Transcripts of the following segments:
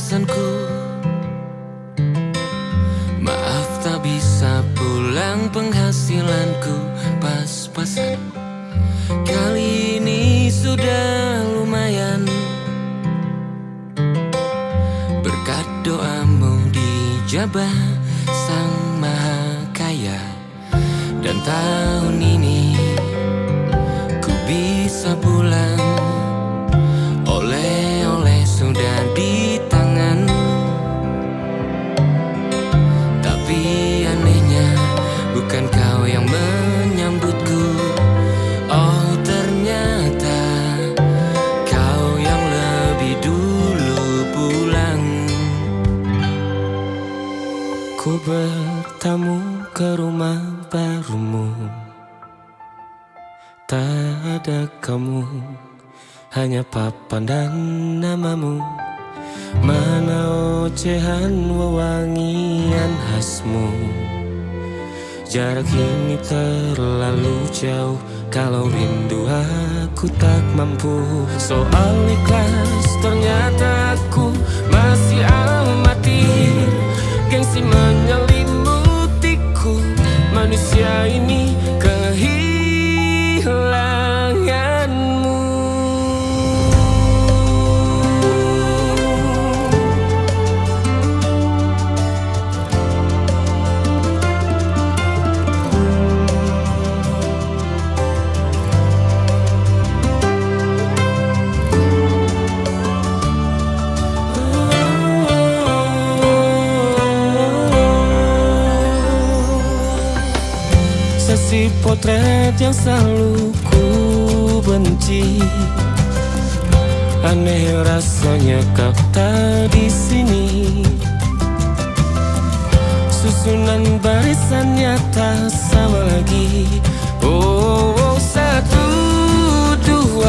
pesanku. Maaf tak bisa pulang, penghasilanku pas-pasan. Kali ini sudah lumayan, berkat doamu dijabah Sang Maha Kaya. Dan tahun ini ku bisa pulang, oleh-oleh sudah di tangan. Tapi anehnya bukan kau yang menyambutku. Oh ternyata kau yang lebih dulu pulang. Ku bertamu ke rumah barumu, tak ada kamu, hanya papan dan namamu. Mana ocehan wewangian khasmu. Jarak ini terlalu jauh, kalau rindu aku tak mampu. Soal ikhlas ternyata aku masih amati. Gengsi menyelimutiku, manusia ini kehilanganmu. Sesi potret yang selalu ku benci. Aneh rasanya kau tak di sini. Susunan barisannya tak sama lagi. Oh, 1, 2,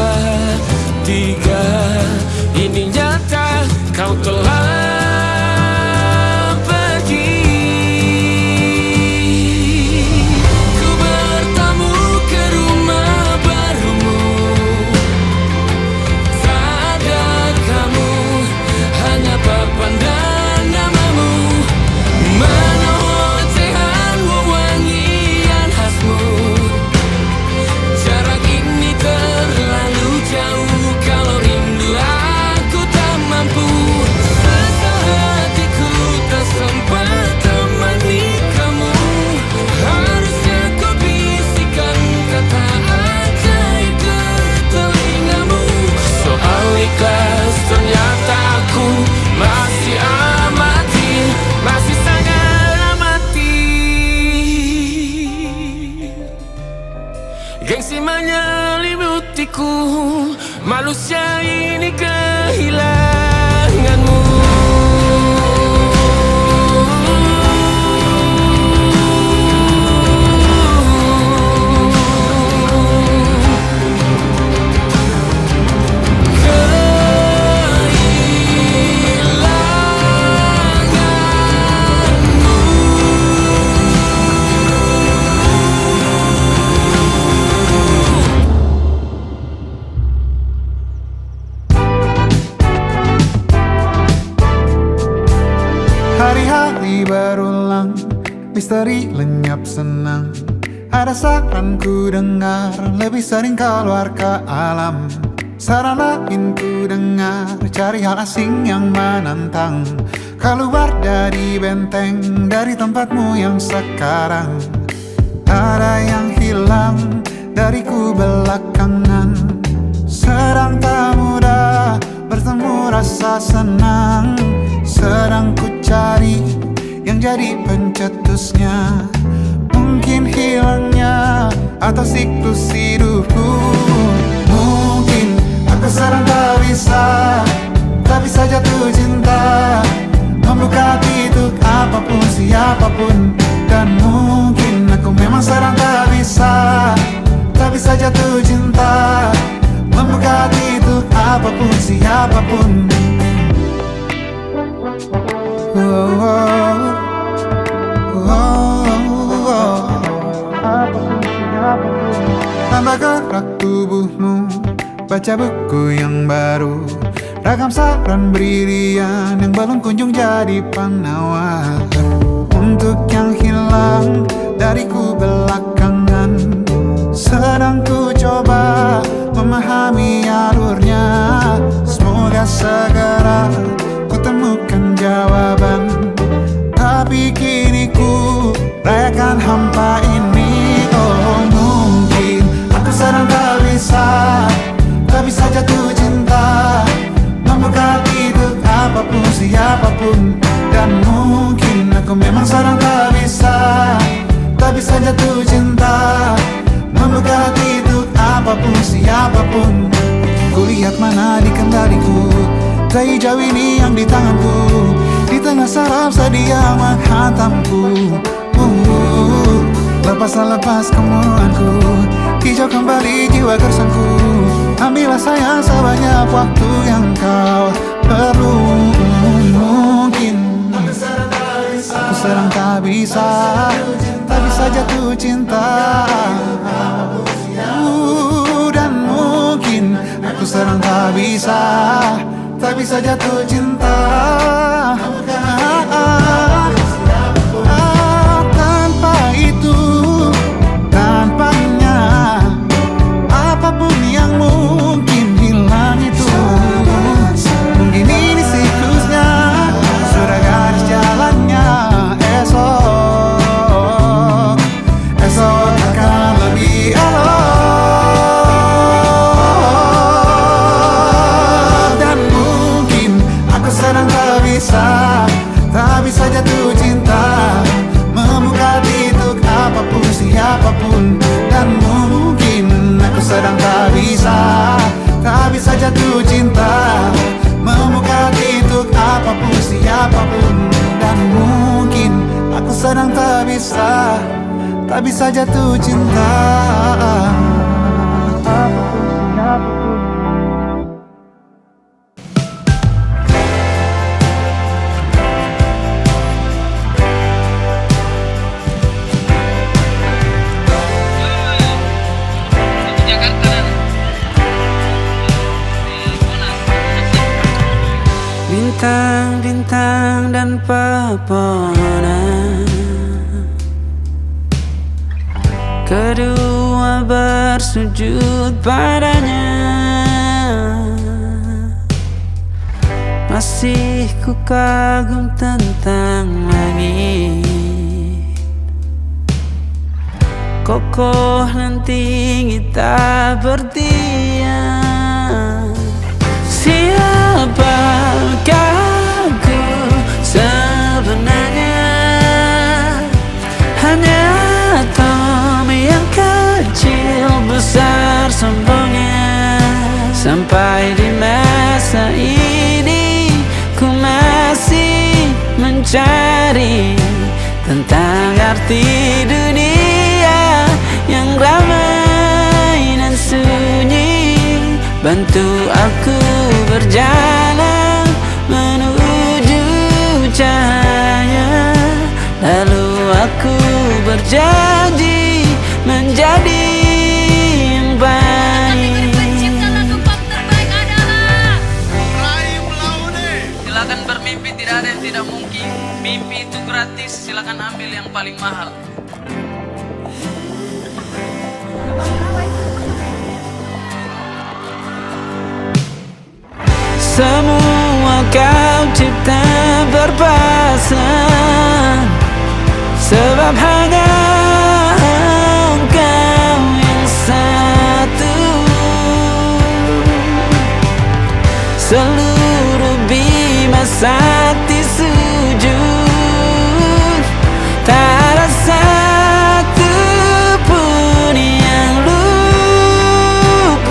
3. Ini nyata kau telah gengsi menyelimutiku, manusia ini kehilanganmu. Hari-hari berulang, misteri lenyap senang. Ada saran ku dengar, lebih sering keluar ke alam. Saran lain ku dengar, cari hal asing yang menantang. Keluar dari benteng, dari tempatmu yang sekarang. Ada yang hilang dariku belakangan. Sedang tak mudah bertemu rasa senang. Sedang ku cari yang jadi pencetusnya. Mungkin hilangnya atau siklus hidupku. Mungkin aku sedang tak bisa jatuh cinta, membuka hati untuk apapun siapapun. Dan mungkin aku memang sedang tak bisa jatuh cinta, membuka hati untuk apapun siapapun. Tambah gerak tubuhmu, baca buku yang baru, Ragam saran brilian yang belum kunjung jadi penawar untuk yang hilang dariku belakangan. Sedang ku coba memahami alurnya. Semoga segera ku temukan jawaban. Tapi kini ku rayakan hampa ini. Oh mungkin aku sedang tak bisa jatuh cinta, membuka hidup apapun siapapun. Dan mungkin aku memang sedang tak bisa jatuh cinta, membuka hidup apapun siapapun. Kulihat mana di kendaliku, sehijau ini yang di tanganku. Di tengah saraf sedia menghantamku. Lepas kemuanku, hijau kembali jiwa gersangku. Ambillah sayang sebanyak waktu yang kau perlu. Mungkin aku sedang tak bisa jatuh cinta. Dan mungkin aku sedang tak bisa jatuh cinta. Tanpa itu, tanpanya, apapun yang mungkin hilang itu. Mungkin ini siklusnya, sudah garis jalannya. Esok akan lebih elok. Dan mungkin aku sedang tak bisa jatuh cinta, membuka pintu apapun siapapun. Dan mungkin aku sedang tak bisa jatuh cinta, membuka pintu apapun siapapun. Dan mungkin aku sedang tak bisa jatuh cinta. Bintang-bintang dan pepohonan, kedua bersujud padanya. Masih ku kagum tentang langit, kokoh dan tinggi tak berdiam. Siapakah aku sebenarnya? Hanya atom yang kecil besar sombongnya. Sampai di masa ini ku masih mencari tentang arti dunia yang ramai dan sunyi. Bantu aku berjalan menuju cahaya, lalu aku berjanji menjadi yang baik. Pencipta lagu pop terbaik adalah Silakan bermimpi, tidak ada yang tidak mungkin. Mimpi itu gratis, silakan ambil yang paling mahal. Semua kau cipta berpasang, sebab hanya engkau yang satu. Seluruh bima sakti sujud, tak ada satu pun yang luput.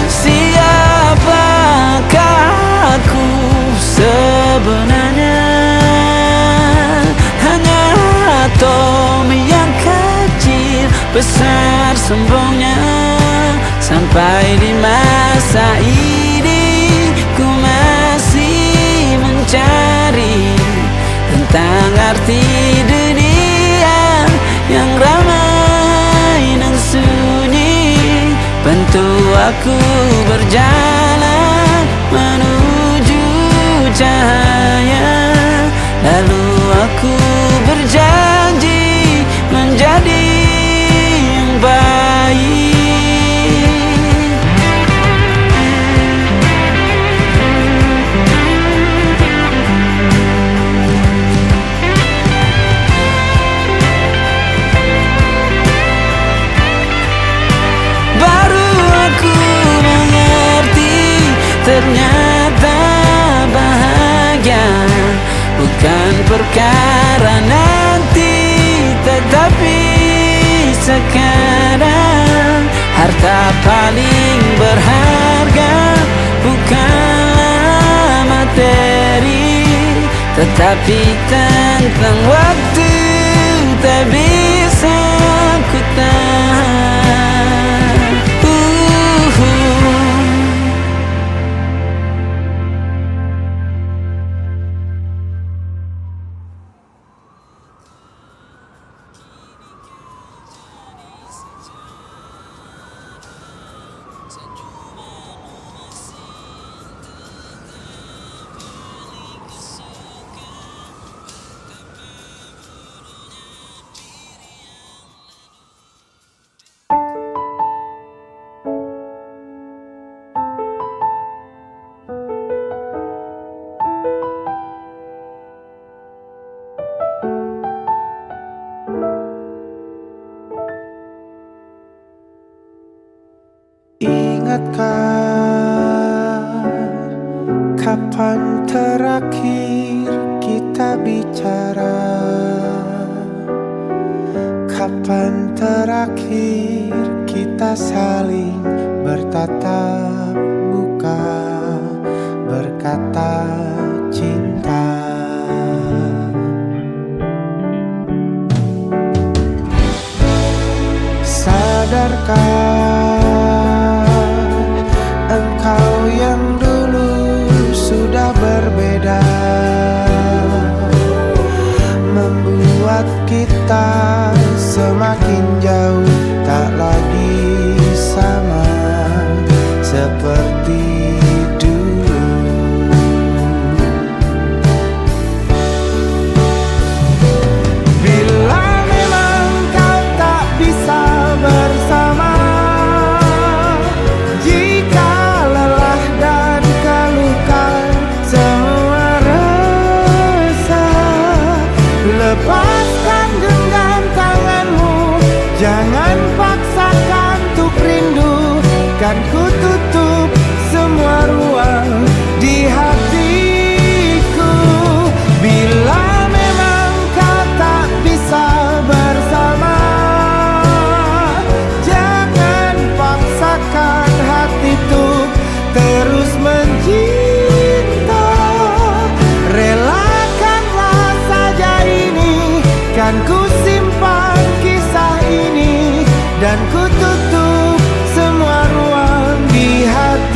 Siapakah aku sebenarnya? Hanya atom yang kecil besar sombongnya. Sampai di masa ini ku masih mencari tentang arti dunia yang ramai dan sunyi. Bantu aku berjalan sekarang. Harta paling berharga bukanlah materi, tetapi tentang waktu tak bisa ku tahan. Ingatkah kapan terakhir kita bicara? Kapan terakhir kita saling bertatap muka, berkata cinta? Sadarkah engkau yang dulu sudah berbeda, membuat kita semakin jauh, tak lagi sama seperti dulu. Bila memang kau tak bisa bersama, jika lelah dan keluhkan semua resah, lepaskan genggam tanganmu, jangan paksakan untuk rindu. Kan ku tutup semua ruang di hatiku. Bila memang kau tak bisa bersama, jangan paksakan hati untuk terus mencinta. Relakanlah saja ini, kan ku simpan kisah ini, dan ku tutup semua ruang di hatiku.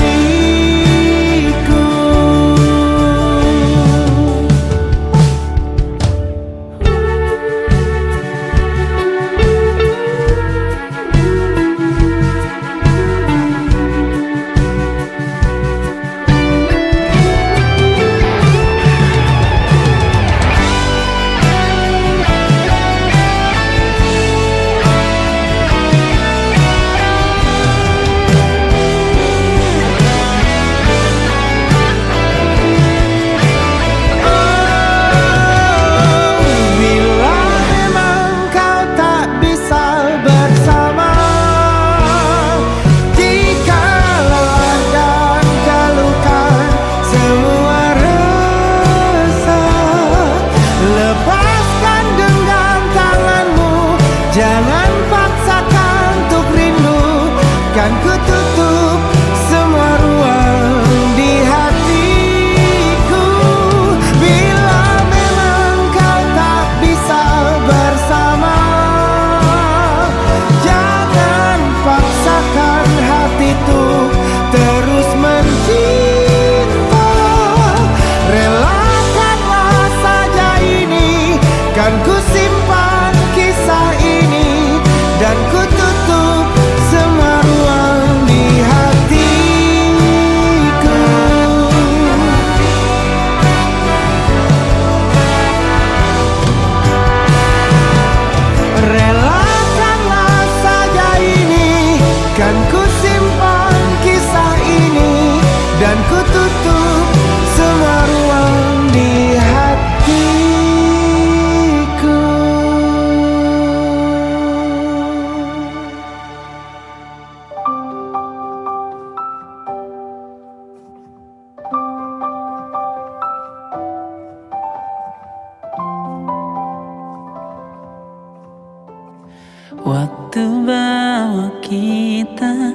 Waktu bawa kita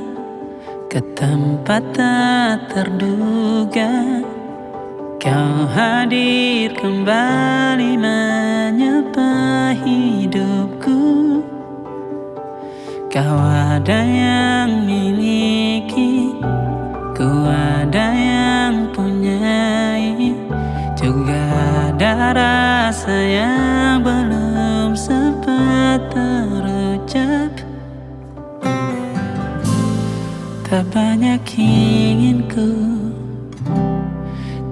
ke tempat tak terduga, kau hadir kembali menyapa hidupku. Kau ada yang miliki, ku ada yang punyai, juga ada rasa yang belum sempat terucap. Tak banyak inginku,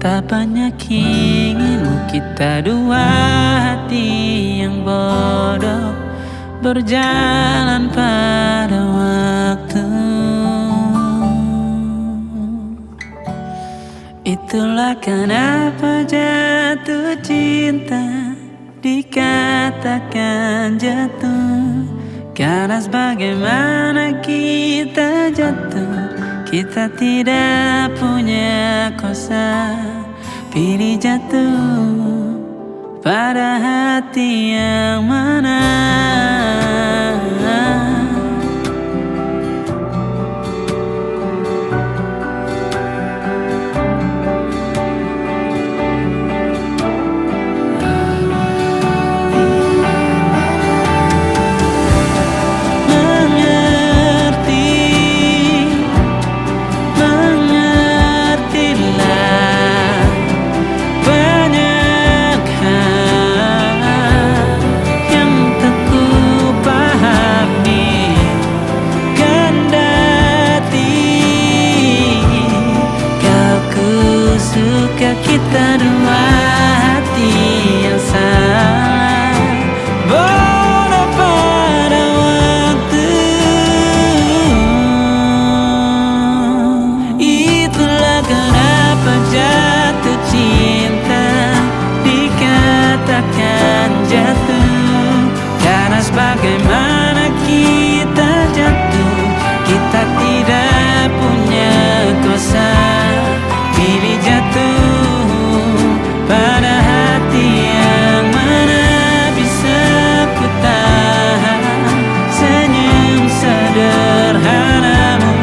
tak banyak inginmu, kita dua hati yang bodoh berjalan pada waktu. Itulah kenapa jatuh cinta dikatakan jatuh, karena sebagaimana kita jatuh, kita tidak punya kuasa. Pilih jatuh pada hati yang mana. Kita dua hati yang salah, bodoh pada waktu. Itulah kenapa jatuh cinta dikatakan jatuh, karena sebagaimana kita jatuh, kita tidak punya kuasa. Pilih jatuh pada hati yang mana. Bisa ku tahan senyum sederhanamu,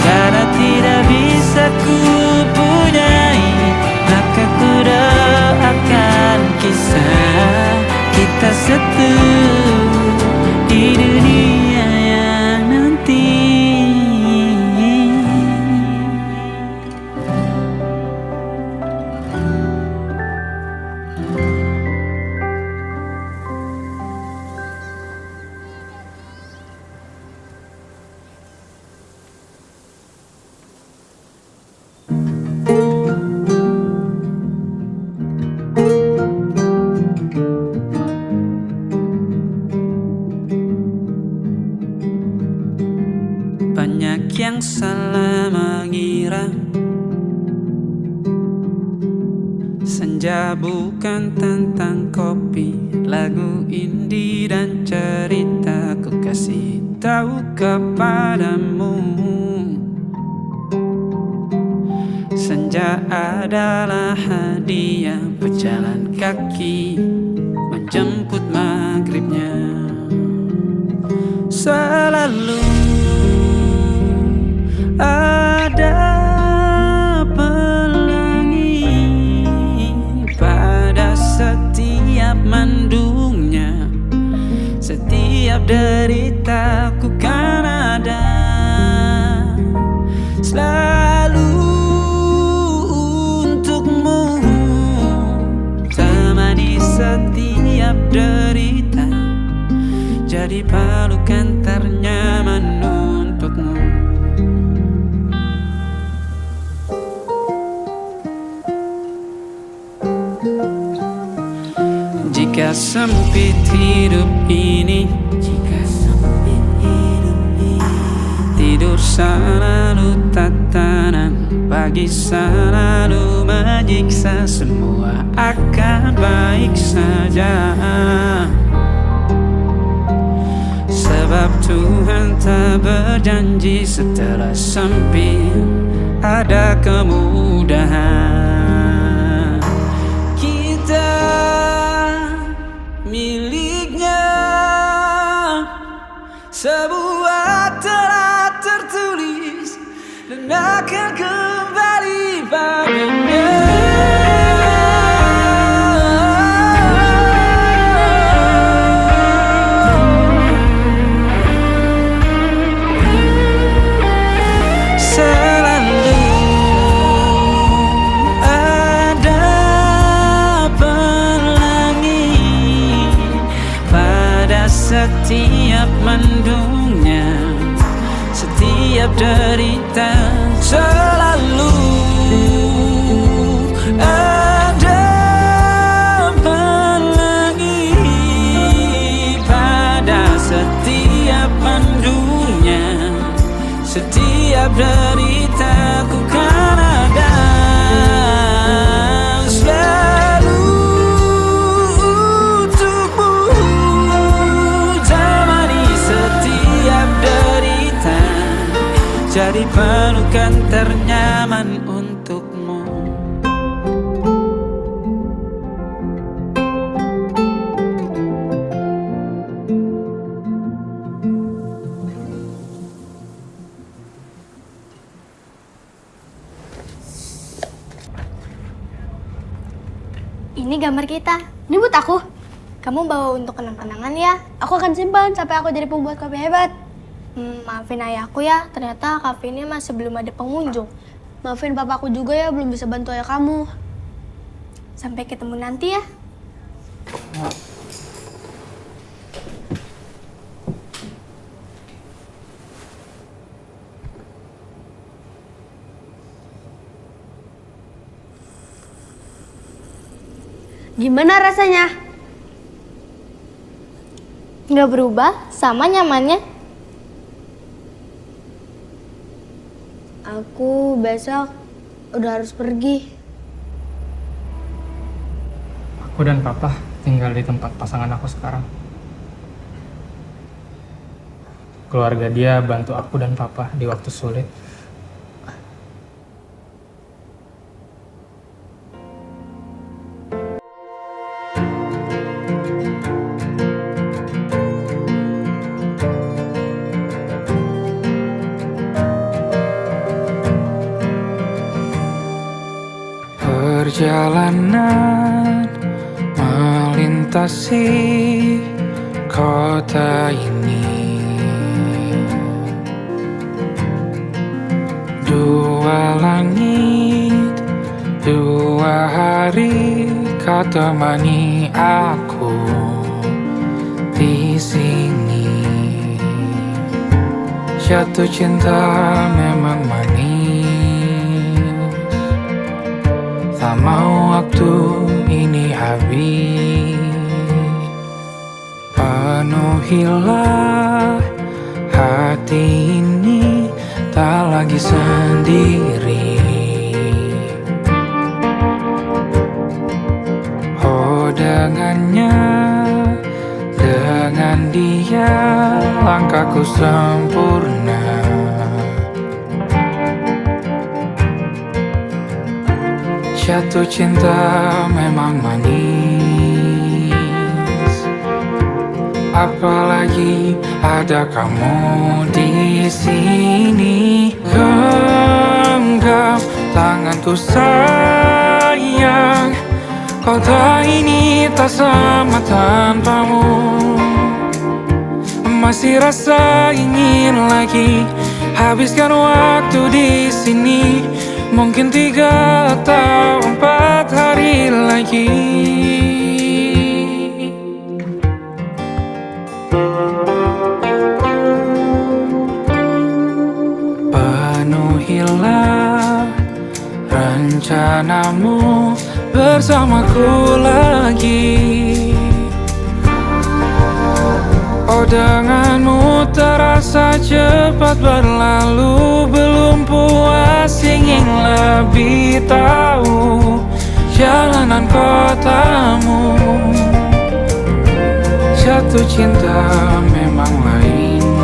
karena tidak bisa ku punyai, maka ku doakan kisah kita satu di dunia yang nanti. Banyak yang salah mengira senja bukan tentang kopi, lagu indie dan cerita. Ku kasih tahu kepadamu, senja adalah hadiah pejalan kaki menjemput maghribnya. Selalu ada pelangi pada setiap mendungnya, setiap deritaku kan ada selalu untukmu, temani setiap derita, jadi pelukan ternyaman untukmu. Jika sempit hidup ini, tidur selalu tatanan, pagi selalu menyiksa, semua akan baik saja. Sebab Tuhan tak berjanji setelah sempit ada kemudahan. Kita miliknya sebuah setiap mendungnya, setiap derita selalu ada pelangi pada setiap mendungnya, setiap derita ku kan ada selalu untukmu, temani setiap derita, jadi pelukan ternyaman untukmu. Ini gambar kita. Ini buat aku. Kamu bawa untuk kenang-kenangan ya. Aku akan simpan sampai aku jadi pembuat kopi hebat. Maafin ayahku ya, ternyata kafe ini masih belum ada pengunjung. Maafin papaku juga ya, belum bisa bantu ayah kamu. Sampai ketemu nanti ya. Gimana rasanya? Nggak berubah, sama nyamannya. Aku besok udah harus pergi. Aku dan Papa tinggal di tempat pasangan aku sekarang. Keluarga dia bantu aku dan Papa di waktu sulit. Perjalanan melintasi kota ini, dua langit, dua hari kau temani aku di sini. Jatuh cinta memang manis, tak mau waktu ini habis. Penuhilah hati ini, tak lagi sendiri. Oh dengannya, dengan dia langkahku sempurna. Jatuh cinta memang manis, apalagi ada kamu di sini. Genggam tanganku sayang, kota ini tak sama tanpamu. Masih rasa ingin lagi habiskan waktu di sini. Mungkin 3 atau 4 hari lagi. Penuhilah rencanamu bersamaku lagi. Oh denganmu terasa cepat berlalu, belum puas ingin lebih tahu jalanan kotamu. Jatuh cinta memang lain,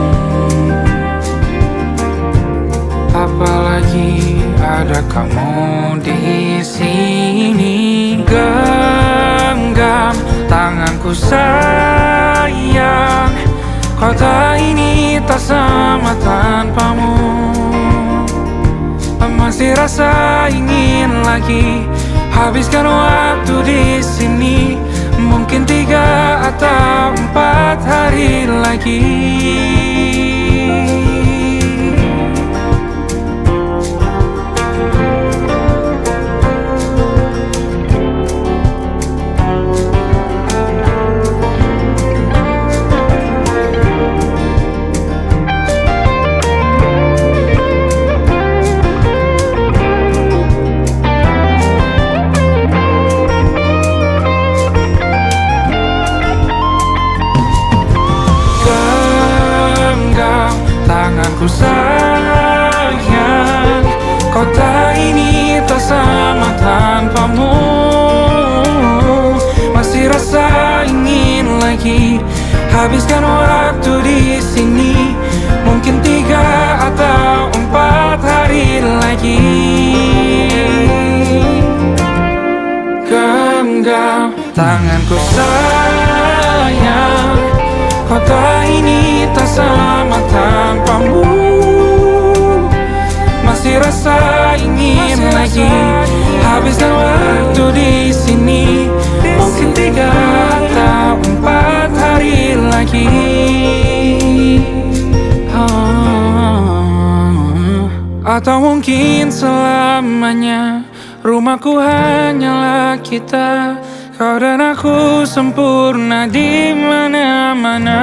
apalagi ada kamu di sini. Genggam tanganku sayang, kota ini tak sama tanpamu. Masih rasa ingin lagi habiskan waktu di sini. Mungkin 3 atau 4 hari lagi. habiskan waktu di sini. Mungkin 3 atau 4 hari lagi. Genggam tanganku sayang, kota ini tak sama tanpamu. Masih rasa ingin lagi habiskan waktu di sini. Mungkin 3 atau 4 hari lagi. Atau mungkin selamanya. Rumahku hanyalah kita, kau dan aku sempurna di mana-mana.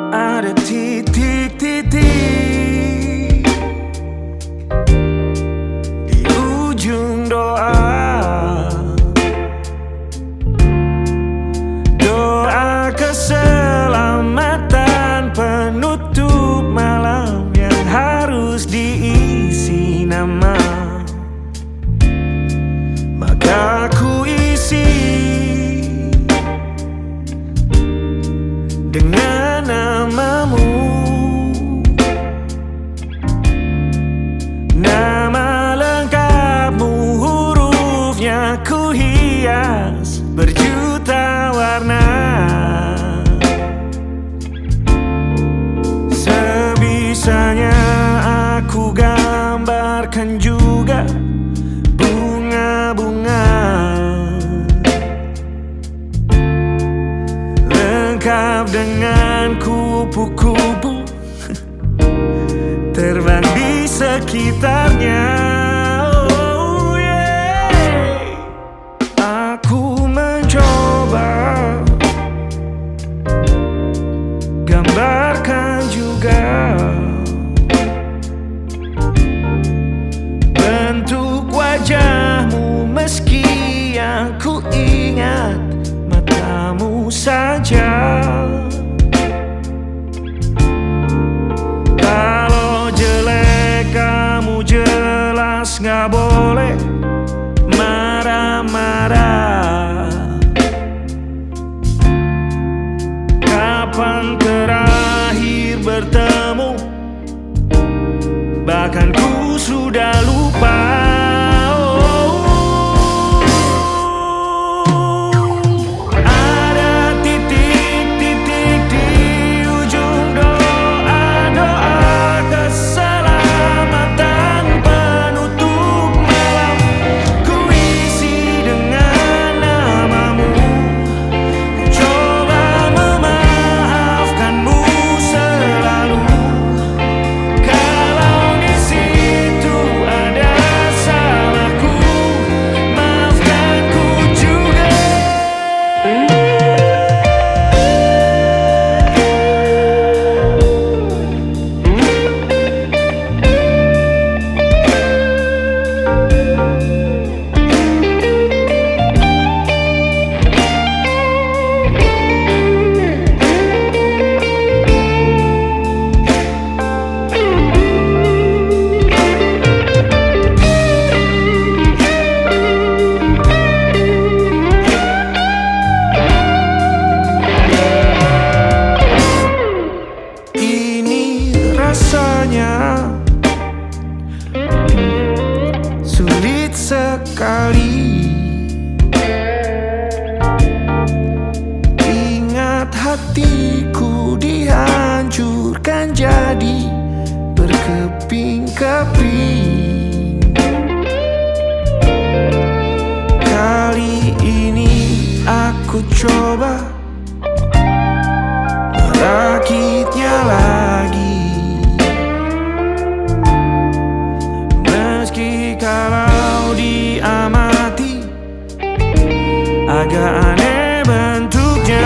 Ada titik-titik di ujung doa, doa keselamatan penutup malam yang harus diisi nama. Maka ku isi dengan namamu, nama lengkapmu, hurufnya ku hias berjuta warna. Sebisanya aku gambarkan juga bunga-bunga lengkap dengan kupu-kupu terbang di sekitarnya. Oh yeah. Aku mencoba gambarkan juga bentuk wajahmu, meski yang ku ingat matamu saja. Kalau jelek kamu jelas gak boleh marah-marah. Kapan terakhir bertemu, bahkan ku sudah lupa. Sulit sekali ingat hatiku dihancurkan jadi berkeping-keping. Kali ini aku coba merakitnya lagi. Kalau diamati agak aneh bentuknya.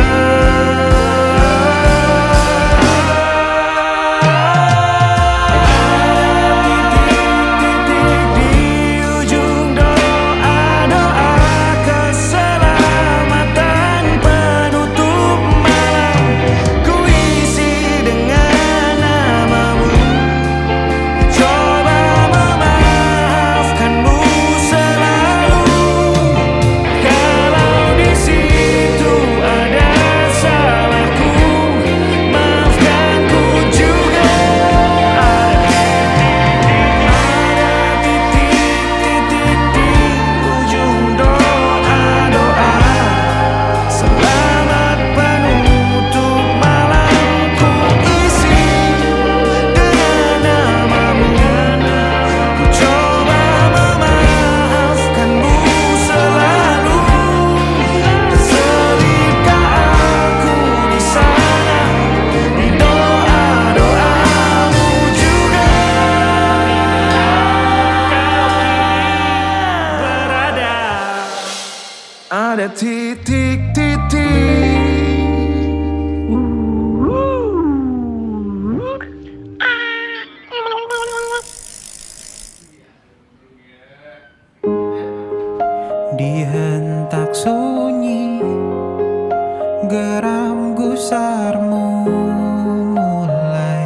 kabarmu mulai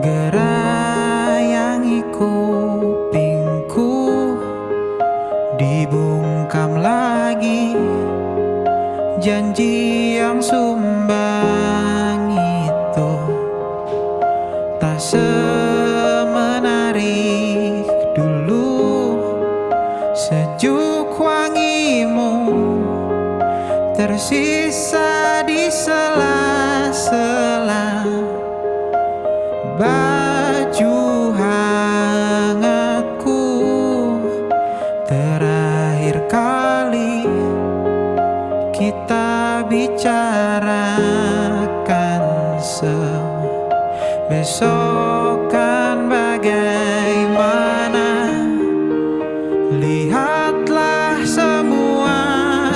gerayangi kupingku, dibungkam lagi janji yang sumbang itu tak semenarik dulu. Sejuk wangimu tersisa di sela-sela baju hangatku. Terakhir kali kita bicarakan semua, besok kan bagaimana. Lihatlah semua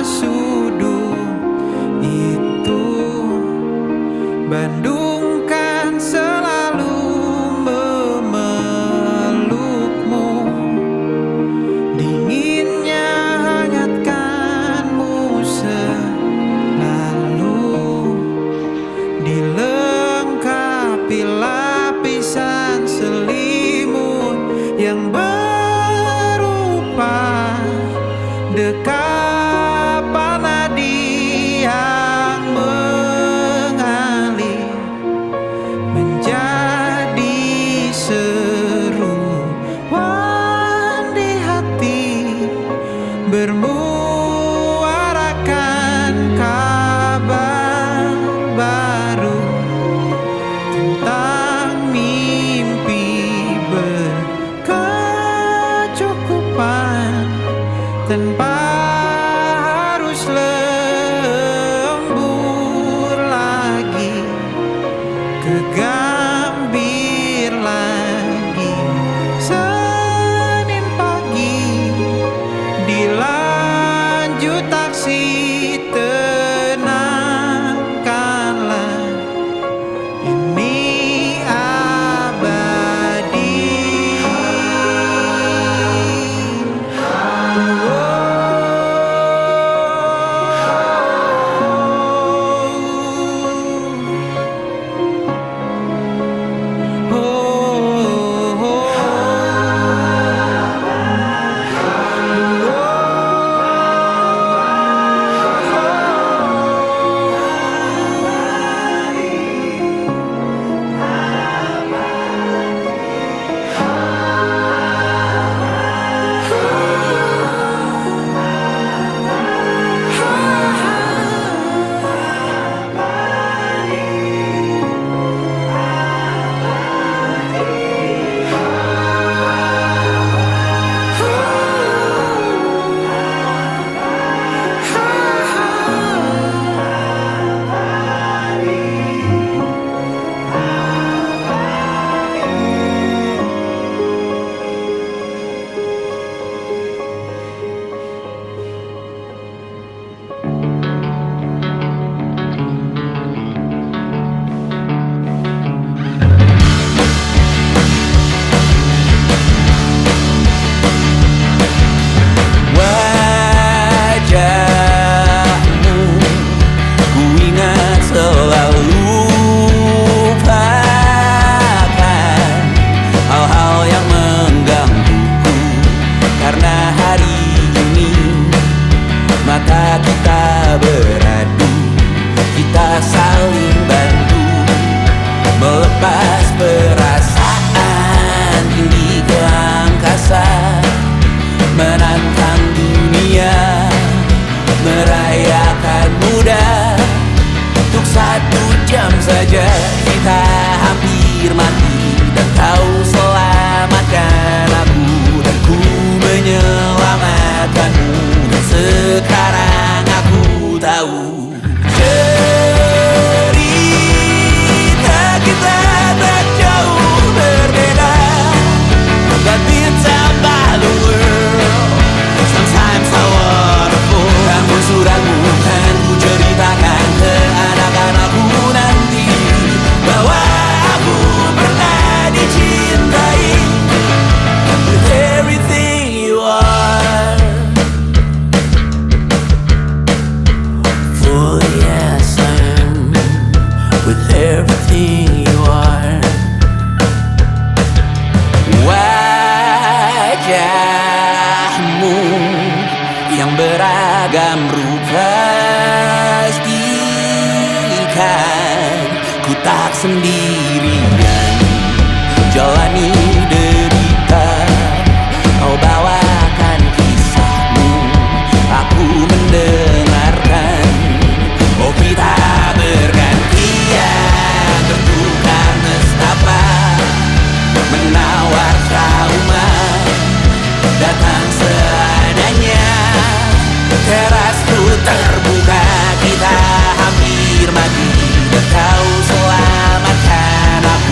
sudut itu, Bandung kan selalu memelukmu. Dinginnya hangatkanmu selalu, dilengkapi lapisan selimut yang berupa dekapan nadi yang mengalir menjadi seruan di hati, bermuarakan kabar baru tentang mimpi berkecukupan tanpa harus lembur lagi, kegambir lagi. Senin pagi dilanjut taksi, tenangkanlah ini abadi. Wajahmu ku ingat selalu, lupakan hal-hal yang menggangguku. Karena hari ini mata kita beradu, kita saling bantu melepas perasaan tinggi ke angkasa, menantang dunia, merayakan muda. Untuk 1 jam saja kita hampir mati, dan kau selamatkan aku, dan ku menyelamatkanmu. Dan sekarang aku tahu cerita kita tak jauh berbeda, but it's about the world. Sometimes so wonderful. Kamu suratmu kan ku ceritakan ke anak-anakku nanti. everything you are. Wajahmu yang beragam rupa pastikan ku tak sendirian jalani derita. Kau bawakan kisahmu, aku mendengarkan. Oh kita bergantian, bertukar nestapa, menawar trauma, datang seadanya. Terasku terbuka, kita hampir mati, dan kau selamatkan aku.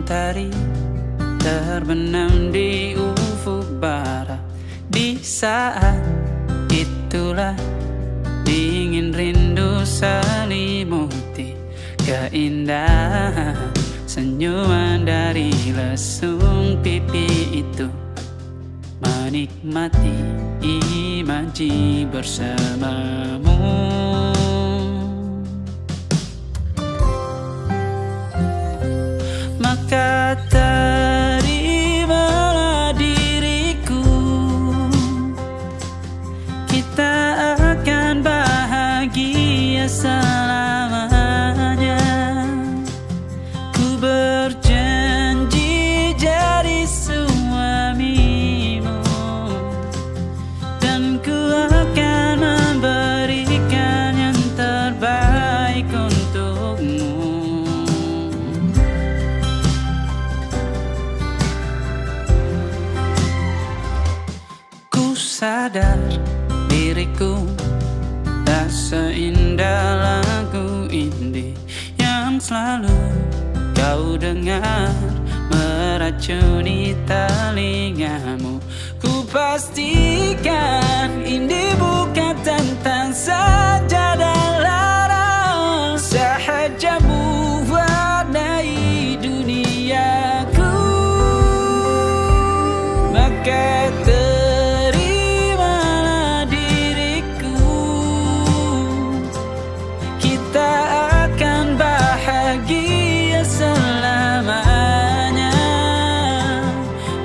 mentari terbenam di ufuk barat. Di saat itulah dingin rindu selimuti keindahan senyuman dari lesung pipi itu. Menikmati imaji bersamamu. Maka terimalah diriku, kita akan bahagia selamanya. Ku berjanji jadi suamimu, dan ku akan memberikan yang terbaik untukmu. Ku sadar diriku tak seindah lagu indie yang selalu kau dengar meracuni telingamu. Ku pastikan indie bukan tentang sajadah larang, sahaja mewarnai duniaku. Maka terimalah diriku, kita akan bahagia selamanya.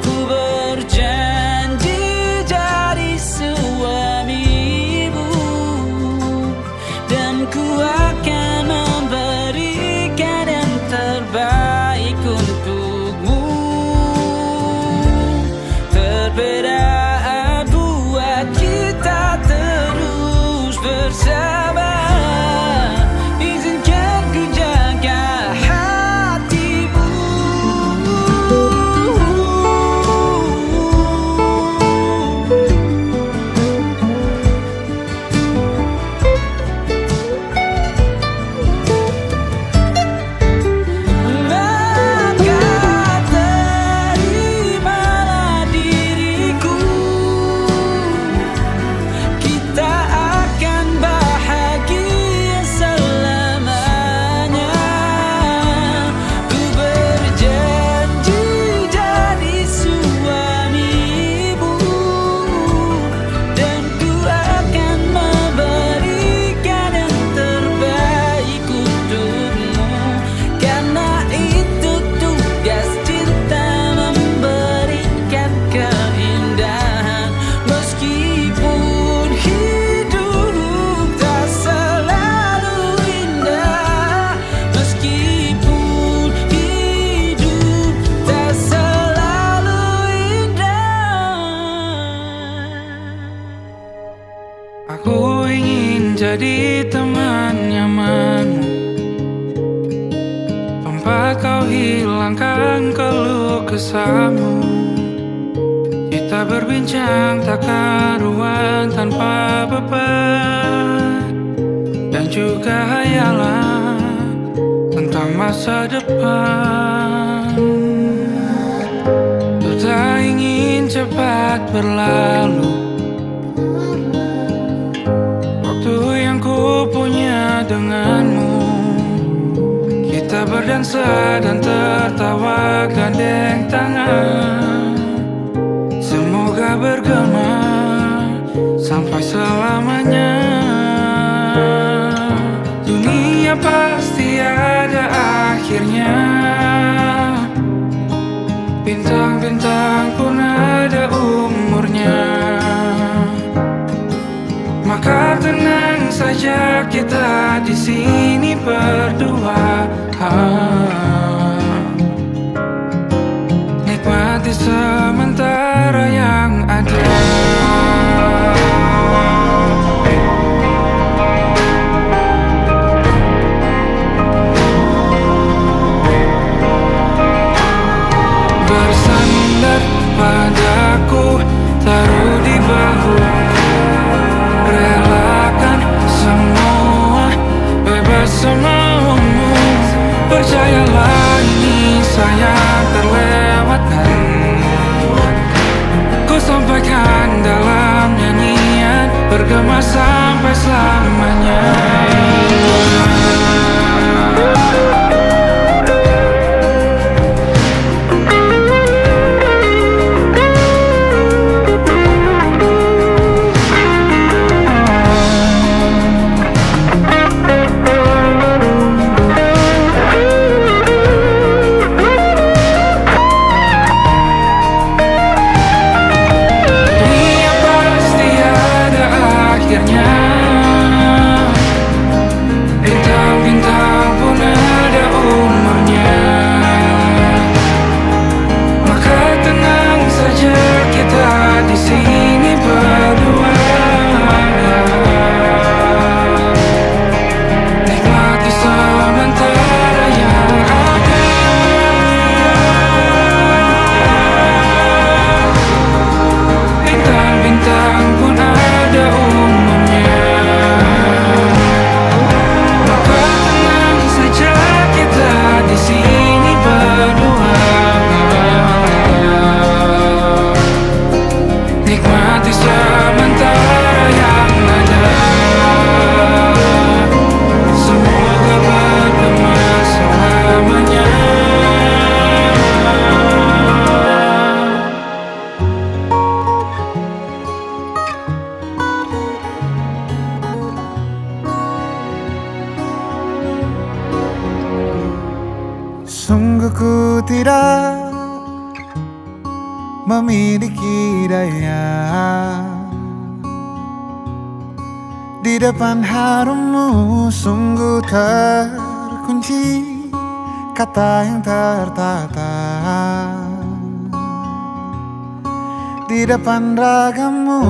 Ku berjanji jadi suamimu, dan ku akan memberikan yang terbaik untukmu. Perbedaan buat kita terus bersama. Izinkan ku jaga hatimu. Maka terimalah diriku, kita akan bahagia selamanya. Ku berjanji jadi suamimu, dan ku akan memberikan yang terbaik untukmu. Karena itu tugas cinta, memberikan keindahan. Meskipun hidup tak selalu indah, meskipun hidup tak selalu indah. Aku ingin jadi teman nyamanmu, tempat kau hilangkan keluh kesahmu. Kita berbincang tak karuan tanpa beban, dan juga hayalan tentang masa depan. Ku tak ingin cepat berlalu waktu yang ku punya denganmu. Kita berdansa dan tertawa gandeng tangan, semoga bergema sampai selamanya. Dunia pasti ada akhirnya, bintang-bintang pun ada umurnya. Maka tenang saja kita di sini berdua. Nikmati sementara yang ada. Sungguh ku tidak memiliki daya di depan harummu, sungguh terkunci kata yang tertata di depan ragamu.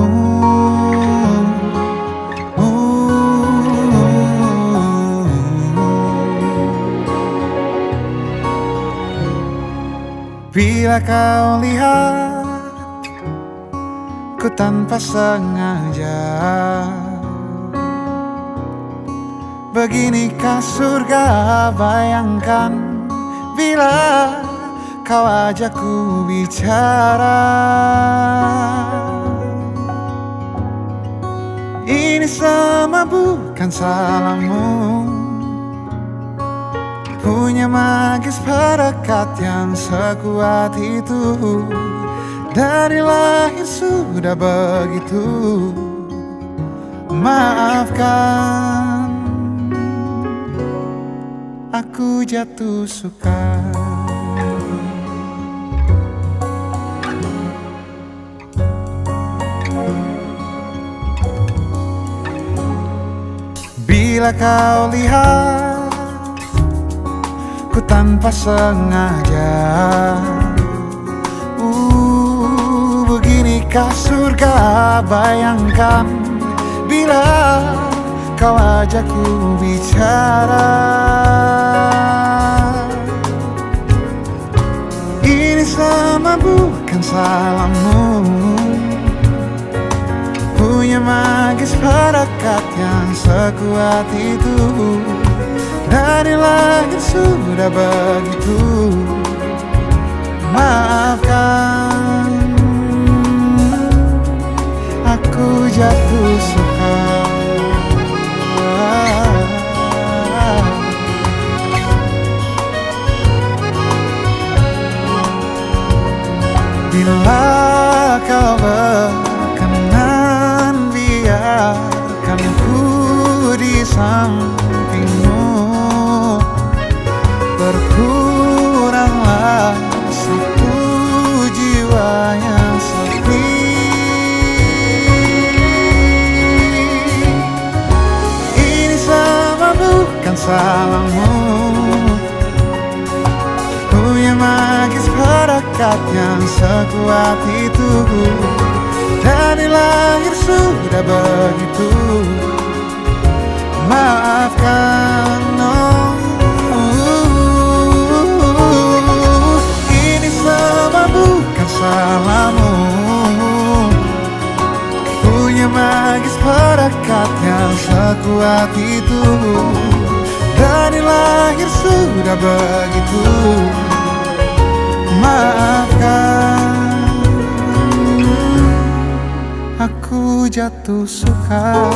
Bila kau lihat ku tanpa sengaja, beginikah surga? Bayangkan bila kau ajak ku bicara. Ini semua bukan salahmu, punya magis perekat yang sekuat itu. Dari lahir sudah begitu. Maafkan, aku jatuh suka. Bila kau lihat ku tanpa sengaja, beginikah surga? Bayangkan bila kau ajak ku bicara. Ini semua bukan salahmu, punya magis perekat yang sekuat itu. Dari lahir sudah begitu. Maafkan, aku jatuh suka. Bila kau berkenan, biarkan ku di sampingmu. Berkuranglah satu jiwa yang sepi. Ini semua bukan salahmu, punya magis perekat yang sekuat itu. Dari lahir sudah begitu. Maafkan, ini semua bukan salahmu, punya magis perekat yang sekuat itu. Dari lahir sudah begitu. Maafkan, aku jatuh suka.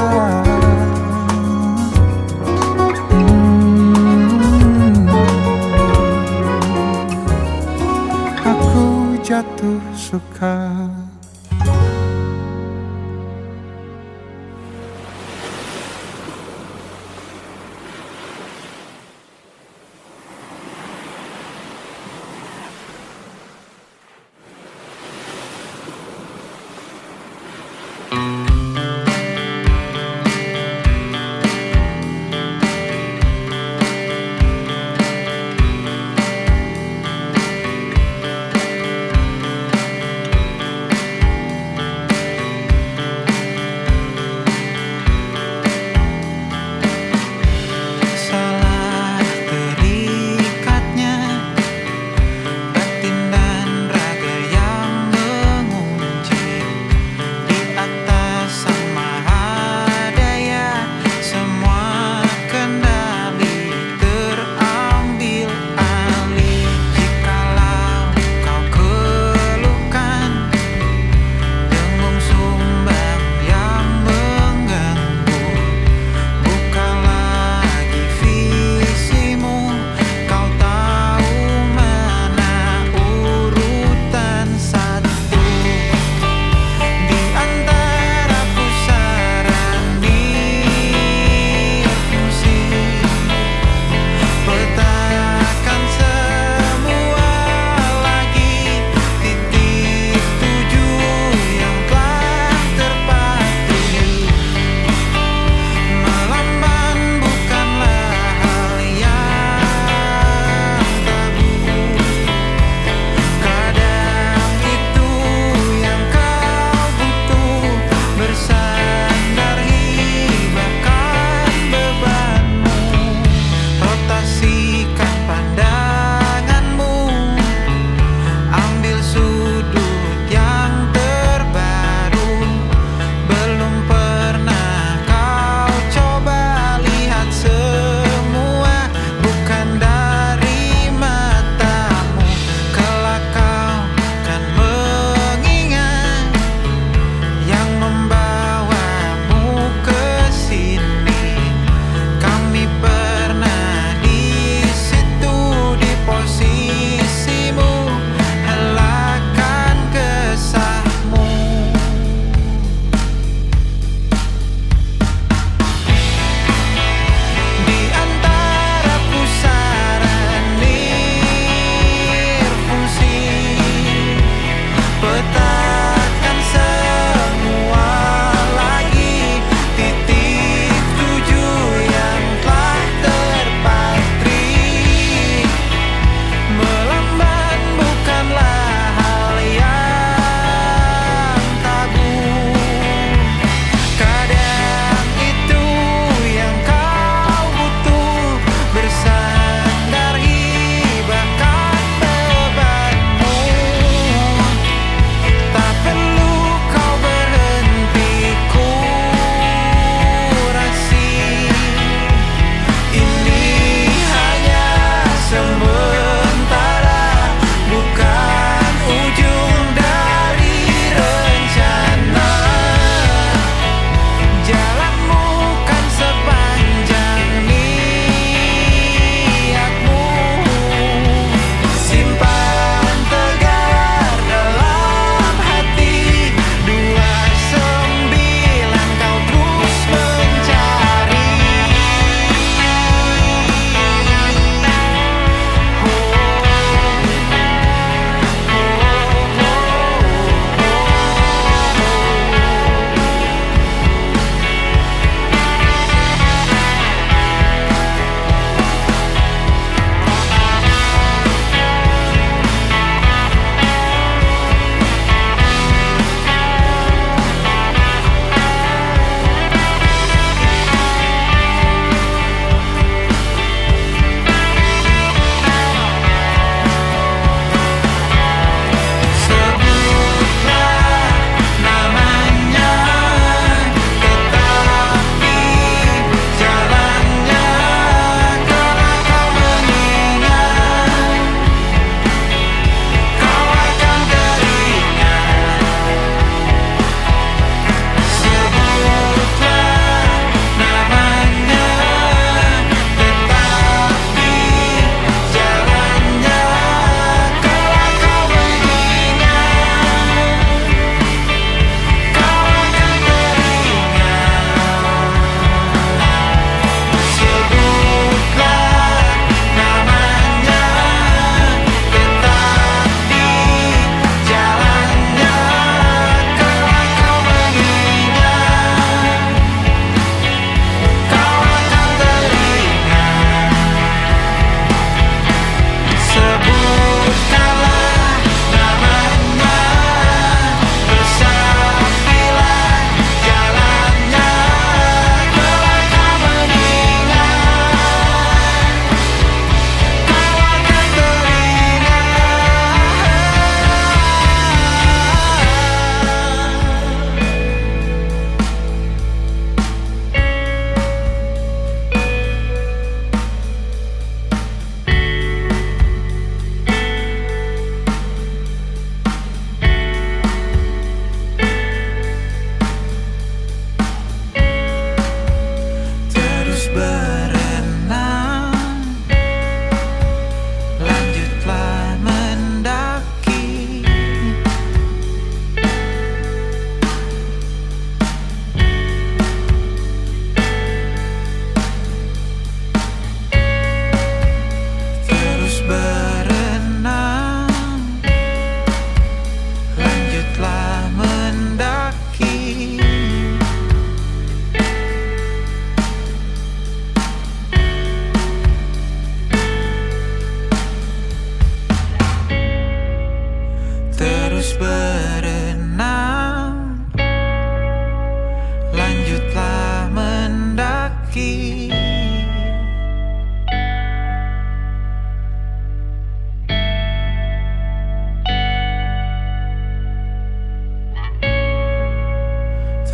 Aku jatuh suka. terus berenang, lanjutlah mendaki.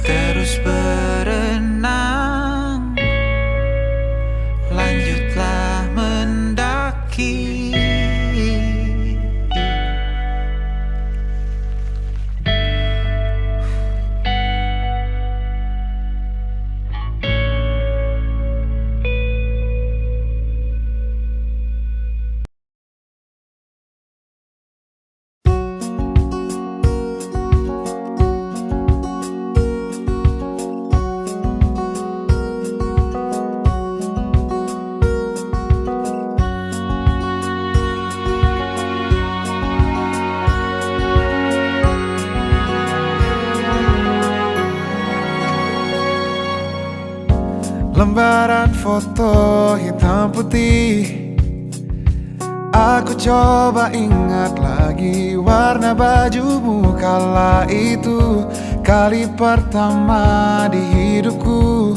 Terus berenang, lanjutlah mendaki. Lembaran foto hitam putih, aku coba ingat lagi warna bajumu kala itu. Kali pertama di hidupku,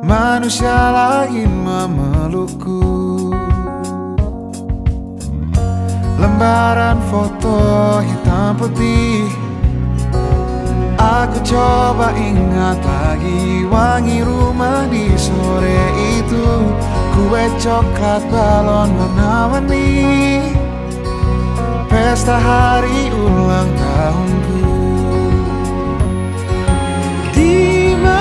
manusia lain memelukku. Lembaran foto hitam putih, aku coba ingat lagi wangi rumah di sore itu. Kue coklat, balon warna-warni, pesta hari ulang tahunku. Dimanapun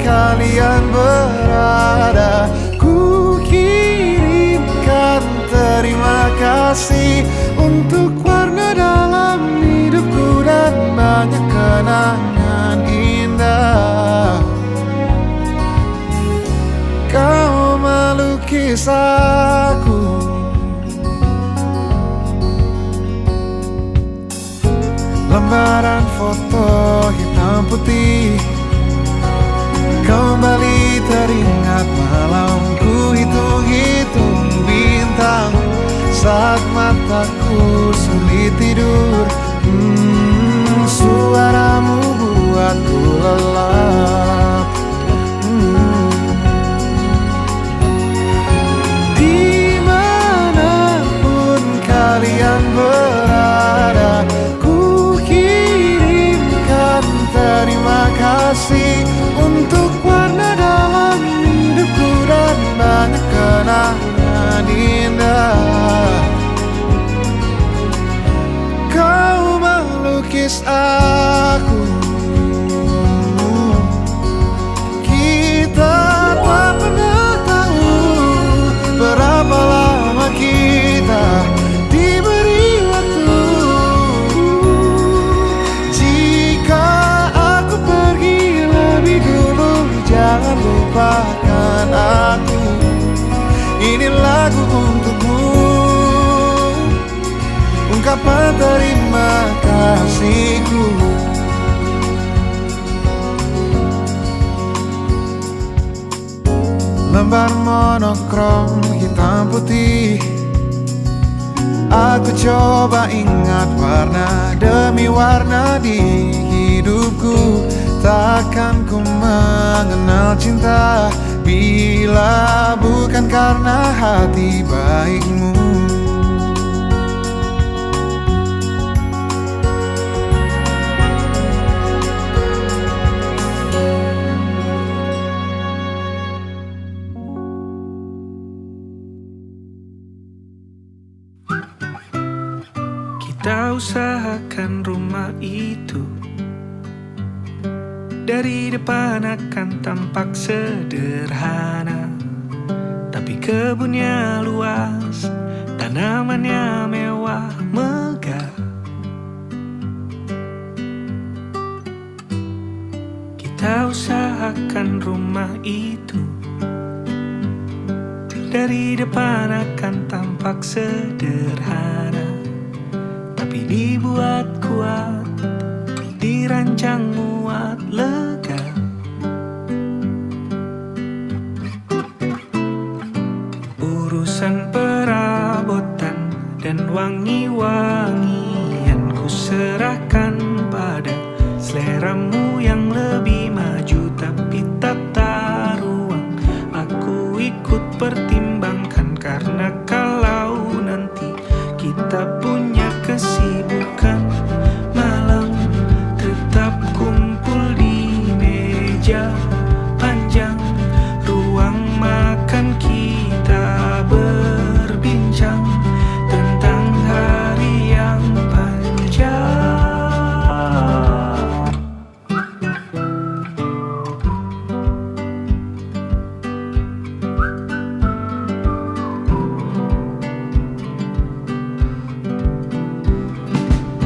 kalian berada, ku kirimkan terima kasih untuk warna dalam hidupku dan banyak kenangan indah. Kau melukis aku, lembaran foto hitam putih, kembali teringat malamku hitung-hitung bintang saat mataku sulit tidur. Suaramu buatku lelap. Dimanapun kalian berada, ku kirimkan terima kasih untuk warna dalam hidupku dan banyak kenangan indah. Kau melukis aku, kita tak pernah tahu berapa lama kita diberi waktu. Jika aku pergi lebih dulu, jangan lupakan aku. Ini lagu untukmu, ungkapan terima kasihku. Lembar monokrom hitam putih, aku coba ingat warna demi warna di hidupku. Takkan ku mengenal cinta bila bukan karena hati baikmu. Kita usahakan rumah itu dari depan akan tampak sederhana, tapi kebunnya luas, tanamannya mewah megah. Kita usahakan rumah itu dari depan akan tampak sederhana, tapi dibuat kuat, dirancang muat lega. Urusan perabotan dan wangi-wangian ku serahkan pada seleramu yang lebih maju. Tapi tata ruang aku ikut pertimbangkan, karena kalau nanti kita punya kesibukan malam, tetap kumpul di meja panjang ruang makan, kita berbincang tentang hari yang panjang.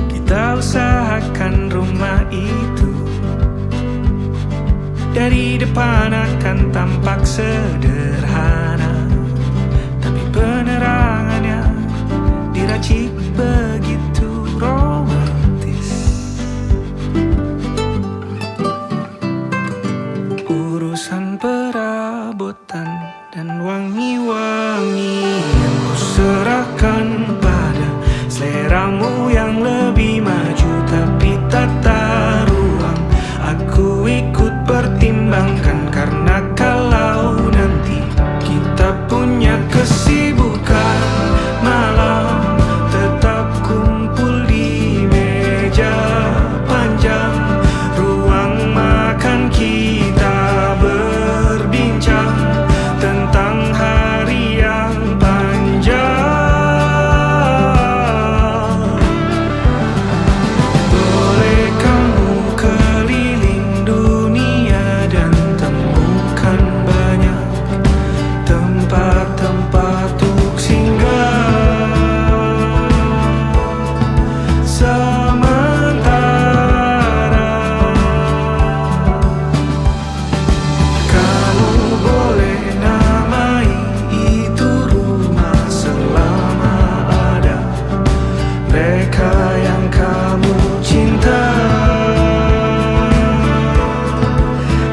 Kita usahakan rumah itu dari depan akan tampak sederhana, tapi penerangannya diracik begitu romantis. Urusan perabotan dan wangi-wangian ku serahkan pada seleramu yang lebih maju. Tapi tata ruang aku ikut pertimbangkan, karena kalau nanti kita punya kesibukan malam, tetap kumpul di meja panjang ruang makan, kita berbincang tentang hari yang panjang. Boleh kamu keliling dunia dan temukan banyak tempat-tempat untuk singgah. Sementara kamu boleh namai itu rumah selama ada mereka yang kamu cinta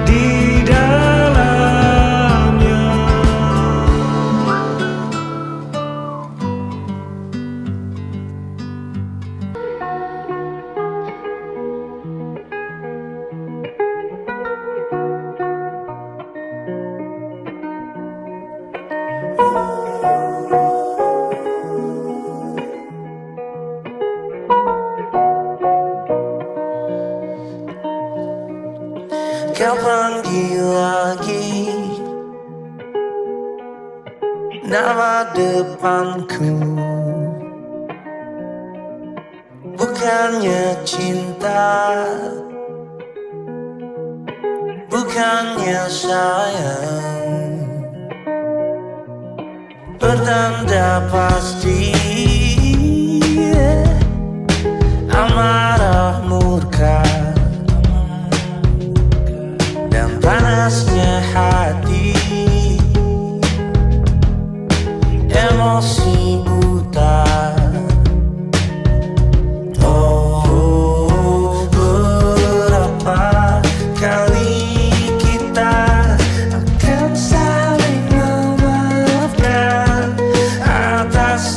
di dalamnya. Kau panggil lagi nama depanku, bukannya cinta, bukannya sayang, pertanda pasti amarah murka dan panasnya hati, emosi buta. Oh, berapa kali kita akan saling memaafkan atas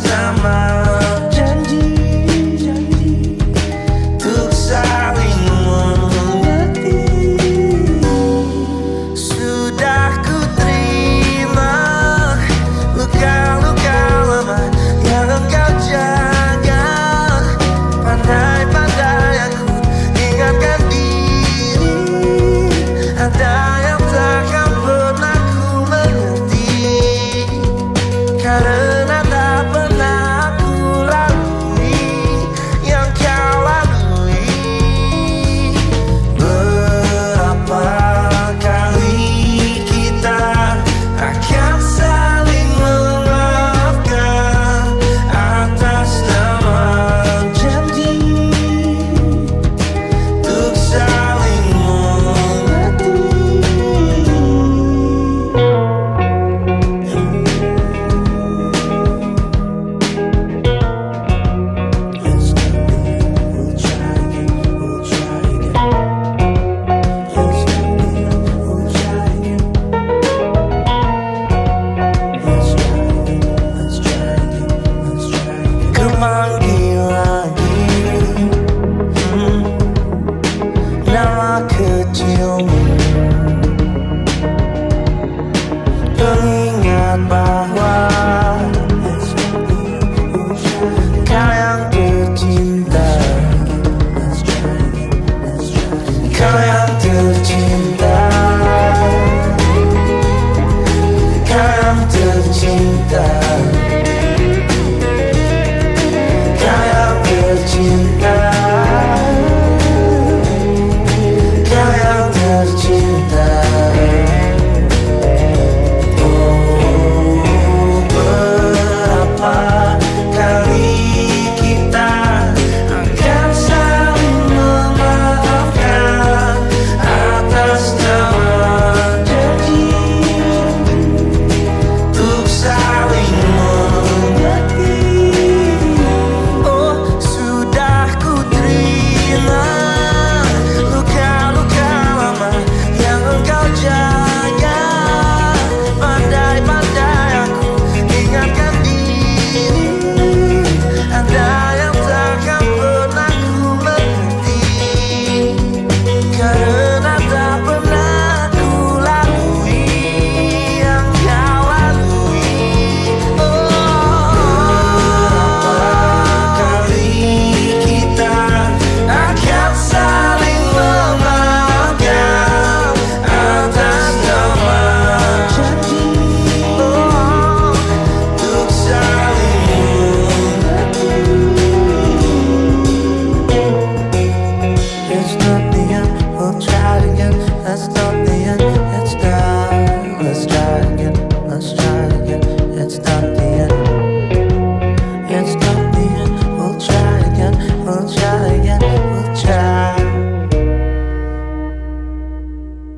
layani